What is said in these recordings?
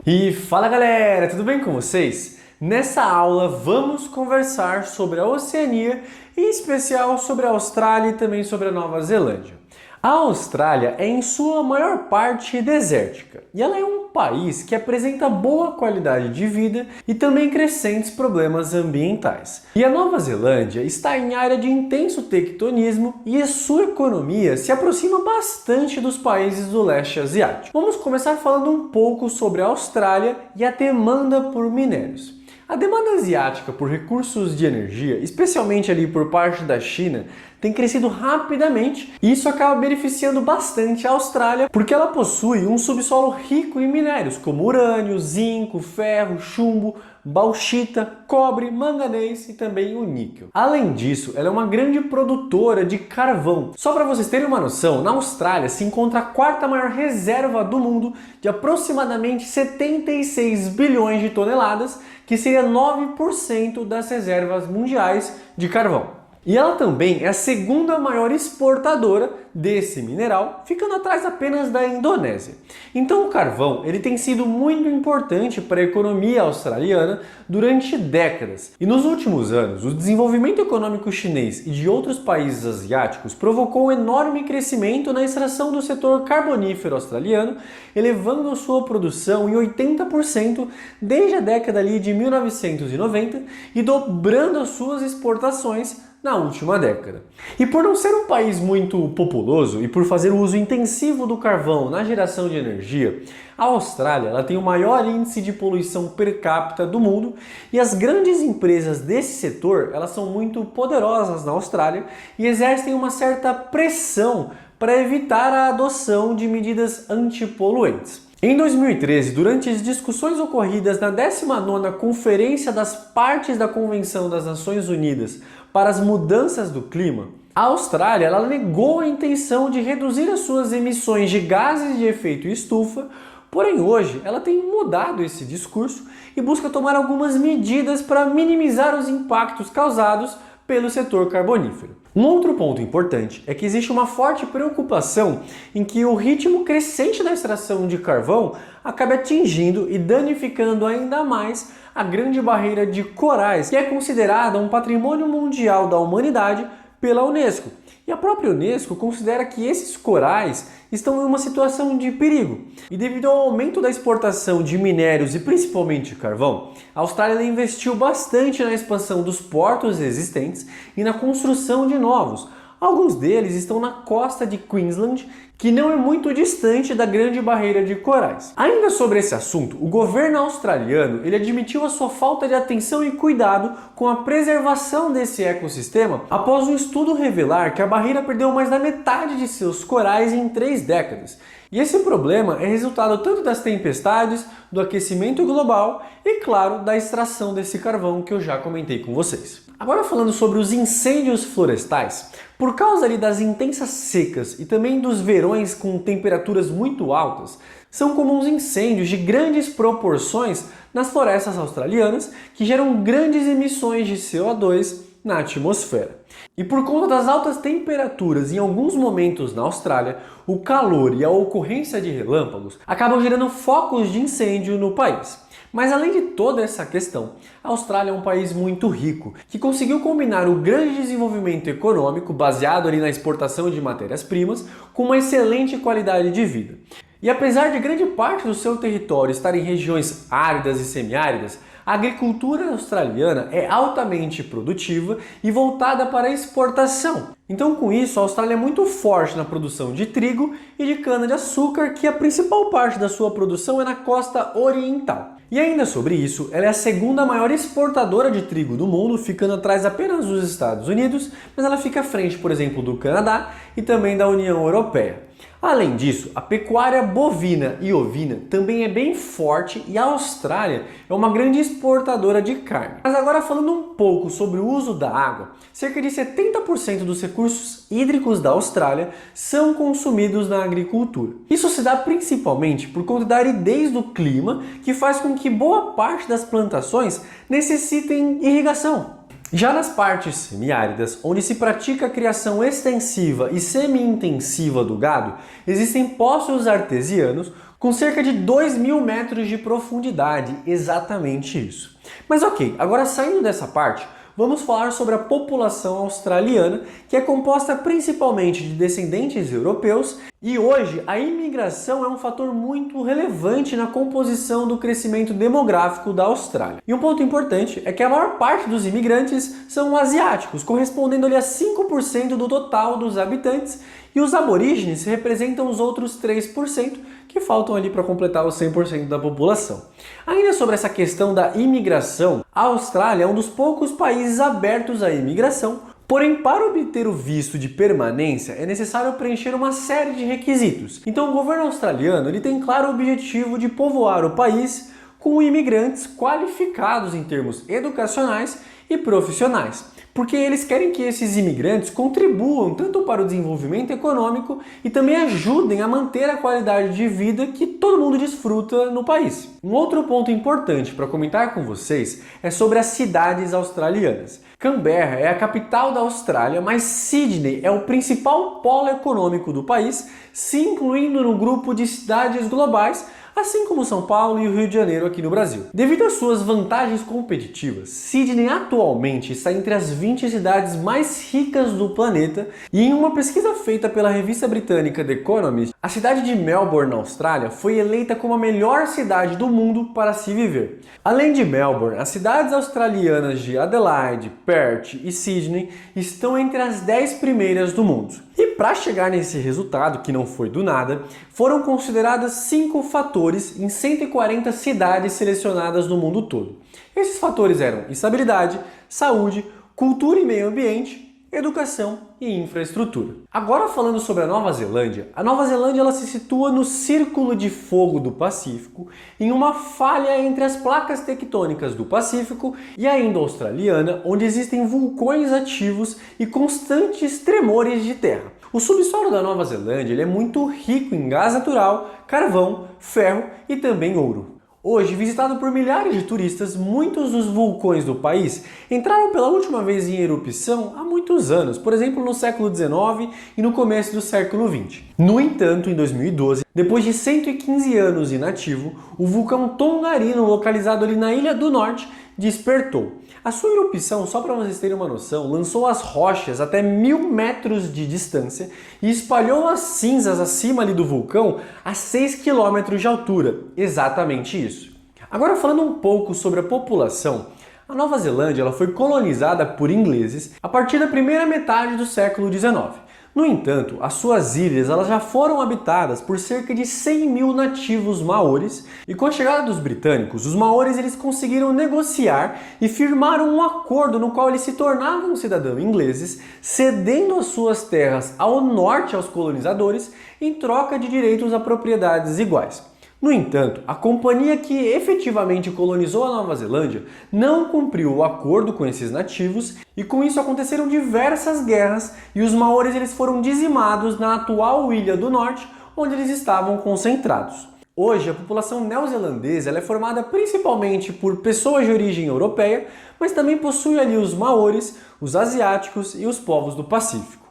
E fala galera, tudo bem com vocês? Nessa aula vamos conversar sobre a Oceania, em especial sobre a Austrália e também sobre a Nova Zelândia. A Austrália é em sua maior parte desértica e ela é um país que apresenta boa qualidade de vida e também crescentes problemas ambientais. E a Nova Zelândia está em área de intenso tectonismo e a sua economia se aproxima bastante dos países do leste asiático. Vamos começar falando um pouco sobre a Austrália e a demanda por minérios. A demanda asiática por recursos de energia, especialmente ali por parte da China, tem crescido rapidamente e isso acaba beneficiando bastante a Austrália porque ela possui um subsolo rico em minérios como urânio, zinco, ferro, chumbo, bauxita, cobre, manganês e também o níquel. Além disso, ela é uma grande produtora de carvão. Só para vocês terem uma noção, na Austrália se encontra a quarta maior reserva do mundo de aproximadamente 76 bilhões de toneladas, que seria 9% das reservas mundiais de carvão. E ela também é a segunda maior exportadora desse mineral, ficando atrás apenas da Indonésia. Então o carvão ele tem sido muito importante para a economia australiana durante décadas. E nos últimos anos, o desenvolvimento econômico chinês e de outros países asiáticos provocou um enorme crescimento na extração do setor carbonífero australiano, elevando sua produção em 80% desde a década ali de 1990 e dobrando as suas exportações na última década. E por não ser um país muito populoso e por fazer o uso intensivo do carvão na geração de energia, a Austrália ela tem o maior índice de poluição per capita do mundo e as grandes empresas desse setor elas são muito poderosas na Austrália e exercem uma certa pressão para evitar a adoção de medidas antipoluentes. Em 2013, durante as discussões ocorridas na 19ª Conferência das Partes da Convenção das Nações Unidas para as Mudanças do Clima, a Austrália ela negou a intenção de reduzir as suas emissões de gases de efeito estufa, porém hoje ela tem mudado esse discurso e busca tomar algumas medidas para minimizar os impactos causados pelo setor carbonífero. Um outro ponto importante é que existe uma forte preocupação em que o ritmo crescente da extração de carvão acabe atingindo e danificando ainda mais a Grande Barreira de Corais, que é considerada um patrimônio mundial da humanidade pela Unesco. E a própria Unesco considera que esses corais estão em uma situação de perigo. E devido ao aumento da exportação de minérios e principalmente carvão, a Austrália investiu bastante na expansão dos portos existentes e na construção de novos. Alguns deles estão na costa de Queensland, que não é muito distante da Grande Barreira de Corais. Ainda sobre esse assunto, o governo australiano ele admitiu a sua falta de atenção e cuidado com a preservação desse ecossistema após um estudo revelar que a barreira perdeu mais da metade de seus corais em 3 décadas. E esse problema é resultado tanto das tempestades, do aquecimento global e, claro, da extração desse carvão que eu já comentei com vocês. Agora falando sobre os incêndios florestais, por causa ali das intensas secas e também dos verões com temperaturas muito altas, são comuns incêndios de grandes proporções nas florestas australianas que geram grandes emissões de CO2 na atmosfera. E por conta das altas temperaturas em alguns momentos na Austrália, o calor e a ocorrência de relâmpagos acabam gerando focos de incêndio no país. Mas além de toda essa questão, a Austrália é um país muito rico, que conseguiu combinar o grande desenvolvimento econômico baseado ali na exportação de matérias-primas com uma excelente qualidade de vida. E apesar de grande parte do seu território estar em regiões áridas e semiáridas, a agricultura australiana é altamente produtiva e voltada para a exportação. Então, com isso, a Austrália é muito forte na produção de trigo e de cana-de-açúcar, que a principal parte da sua produção é na costa oriental. E ainda sobre isso, ela é a segunda maior exportadora de trigo do mundo, ficando atrás apenas dos Estados Unidos, mas ela fica à frente, por exemplo, do Canadá e também da União Europeia. Além disso, a pecuária bovina e ovina também é bem forte e a Austrália é uma grande exportadora de carne. Mas agora falando um pouco sobre o uso da água, cerca de 70% dos recursos hídricos da Austrália são consumidos na agricultura. Isso se dá principalmente por conta da aridez do clima, que faz com que boa parte das plantações necessitem irrigação. Já nas partes semiáridas, onde se pratica a criação extensiva e semi-intensiva do gado, existem poços artesianos com cerca de 2.000 metros de profundidade, exatamente isso. Mas ok, agora saindo dessa parte, vamos falar sobre a população australiana, que é composta principalmente de descendentes europeus, e hoje a imigração é um fator muito relevante na composição do crescimento demográfico da Austrália. E um ponto importante é que a maior parte dos imigrantes são asiáticos, correspondendo ali a 5% do total dos habitantes, e os aborígenes representam os outros 3%, que faltam ali para completar os 100% da população. Ainda sobre essa questão da imigração, a Austrália é um dos poucos países abertos à imigração, porém para obter o visto de permanência é necessário preencher uma série de requisitos. Então o governo australiano ele tem claro o objetivo de povoar o país com imigrantes qualificados em termos educacionais e profissionais, porque eles querem que esses imigrantes contribuam tanto para o desenvolvimento econômico e também ajudem a manter a qualidade de vida que todo mundo desfruta no país. Um outro ponto importante para comentar com vocês é sobre as cidades australianas. Canberra é a capital da Austrália, mas Sydney é o principal polo econômico do país, se incluindo no grupo de cidades globais, assim como São Paulo e o Rio de Janeiro aqui no Brasil. Devido às suas vantagens competitivas, Sydney atualmente está entre as 20 cidades mais ricas do planeta e em uma pesquisa feita pela revista britânica The Economist, a cidade de Melbourne, na Austrália, foi eleita como a melhor cidade do mundo para se viver. Além de Melbourne, as cidades australianas de Adelaide, Perth e Sydney estão entre as 10 primeiras do mundo. E para chegar nesse resultado, que não foi do nada, foram consideradas 5 fatores em 140 cidades selecionadas no mundo todo. Esses fatores eram estabilidade, saúde, cultura e meio ambiente, educação e infraestrutura. Agora falando sobre a Nova Zelândia ela se situa no Círculo de Fogo do Pacífico, em uma falha entre as placas tectônicas do Pacífico e a Indo-Australiana, onde existem vulcões ativos e constantes tremores de terra. O subsolo da Nova Zelândia ele é muito rico em gás natural, carvão, ferro e também ouro. Hoje, visitado por milhares de turistas, muitos dos vulcões do país entraram pela última vez em erupção há muitos anos, por exemplo no século XIX e no começo do século XX. No entanto, em 2012, depois de 115 anos inativo, o vulcão Tongariro, localizado ali na Ilha do Norte, despertou. A sua erupção, só para vocês terem uma noção, lançou as rochas até 1.000 metros de distância e espalhou as cinzas acima ali do vulcão a 6 km de altura. Exatamente isso. Agora falando um pouco sobre a população, a Nova Zelândia ela foi colonizada por ingleses a partir da primeira metade do século XIX. No entanto, as suas ilhas elas já foram habitadas por cerca de 100.000 nativos maoris e com a chegada dos britânicos, os maoris eles conseguiram negociar e firmaram um acordo no qual eles se tornavam cidadãos ingleses, cedendo as suas terras ao norte aos colonizadores em troca de direitos a propriedades iguais. No entanto, a companhia que efetivamente colonizou a Nova Zelândia não cumpriu o acordo com esses nativos e com isso aconteceram diversas guerras e os maoris eles foram dizimados na atual Ilha do Norte, onde eles estavam concentrados. Hoje, a população neozelandesa ela é formada principalmente por pessoas de origem europeia, mas também possui ali os maoris, os asiáticos e os povos do Pacífico.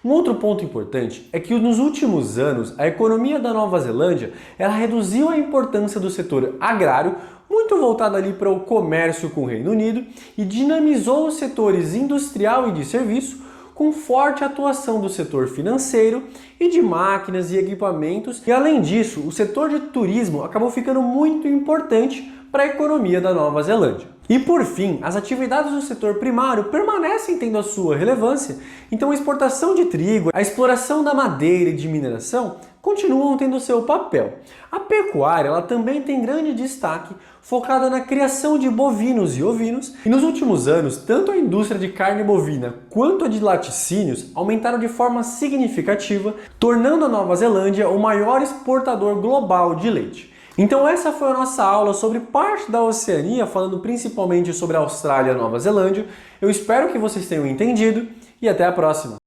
Um outro ponto importante é que nos últimos anos a economia da Nova Zelândia ela reduziu a importância do setor agrário, muito voltado ali para o comércio com o Reino Unido, e dinamizou os setores industrial e de serviço, com forte atuação do setor financeiro e de máquinas e equipamentos. E além disso, o setor de turismo acabou ficando muito importante para a economia da Nova Zelândia. E por fim, as atividades do setor primário permanecem tendo a sua relevância, então a exportação de trigo, a exploração da madeira e de mineração continuam tendo seu papel. A pecuária ela também tem grande destaque, focada na criação de bovinos e ovinos, e nos últimos anos, tanto a indústria de carne bovina quanto a de laticínios aumentaram de forma significativa, tornando a Nova Zelândia o maior exportador global de leite. Então essa foi a nossa aula sobre parte da Oceania, falando principalmente sobre a Austrália e a Nova Zelândia. Eu espero que vocês tenham entendido e até a próxima!